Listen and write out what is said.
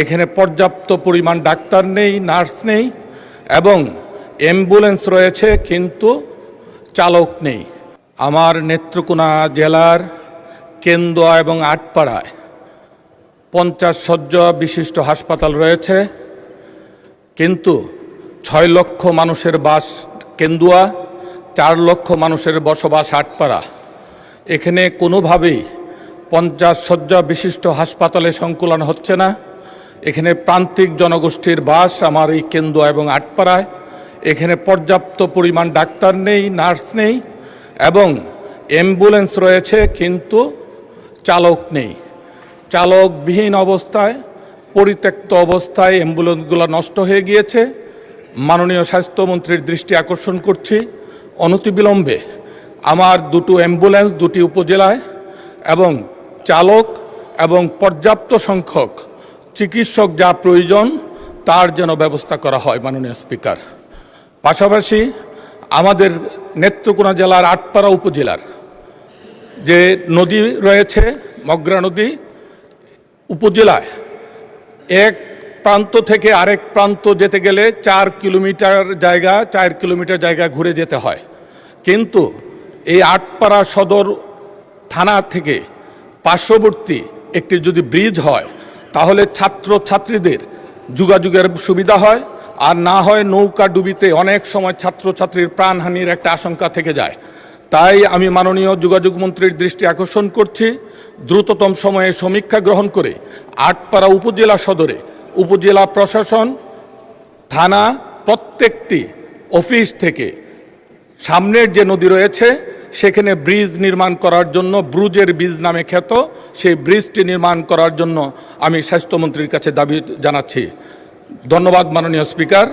এখানে পর্যাপ্ত পরিমাণ ডাক্তার নেই, নার্স নেই এবং অ্যাম্বুলেন্স রয়েছে কিন্তু চালক নেই। আমার নেত্রকোনা জেলার কেন্দুয়া এবং আটপাড়ায় 50 শয্যা বিশিষ্ট হাসপাতাল রয়েছে, কিন্তু 6 লক্ষ মানুষের বাস কেন্দুয়া, 4 লক্ষ মানুষের বসবাস আটপাড়া। এখানে কোনোভাবেই 50 শয্যা বিশিষ্ট হাসপাতালে সংকুলন হচ্ছে না। এখানে প্রান্তিক জনগোষ্ঠীর বাস আমার এই কেন্দুয়া এবং আটপাড়ায়। এখানে পর্যাপ্ত পরিমাণ ডাক্তার নেই, নার্স নেই এবং অ্যাম্বুলেন্স রয়েছে কিন্তু চালক নেই। চালকবিহীন অবস্থায়, পরিত্যক্ত অবস্থায় অ্যাম্বুলেন্সগুলো নষ্ট হয়ে গিয়েছে। মাননীয় স্বাস্থ্যমন্ত্রীর দৃষ্টি আকর্ষণ করছি, অনতিবিলম্বে আমার 2টো অ্যাম্বুলেন্স 2টি উপজেলায় এবং চালক এবং পর্যাপ্ত সংখ্যক চিকিৎসক যা প্রয়োজন তার যেন ব্যবস্থা করা হয় মাননীয় স্পিকার। পাশাপাশি আমাদের নেত্রকোনা জেলার আটপাড়া উপজেলার যে নদী রয়েছে, মগরা নদী, উপজেলায় এক প্রান্ত থেকে আরেক প্রান্ত যেতে গেলে 4 কিলোমিটার জায়গা ঘুরে যেতে হয়। কিন্তু এই আটপাড়া সদর থানা থেকে পার্শ্ববর্তী একটি যদি ব্রিজ হয় তাহলে ছাত্রছাত্রীদের যোগাযোগের সুবিধা হয়, আর না হয় নৌকা ডুবিতে অনেক সময় ছাত্রছাত্রীর প্রাণহানির একটা আশঙ্কা থেকে যায়। তাই আমি মাননীয় যোগাযোগ মন্ত্রীর দৃষ্টি আকর্ষণ করছি, দ্রুততম সময়ে সমীক্ষা গ্রহণ করে আটপাড়া উপজেলা সদরে উপজেলা প্রশাসন, থানা, প্রত্যেকটি অফিস থেকে সামনের যে নদী রয়েছে সেখানে ব্রিজ নির্মাণ করার জন্য, ব্রুজের ব্রিজ নামে খ্যাত, সেই ব্রিজটি নির্মাণ করার জন্য আমি স্বাস্থ্যমন্ত্রীর কাছে দাবি জানাচ্ছি। ধন্যবাদ মাননীয় স্পিকার।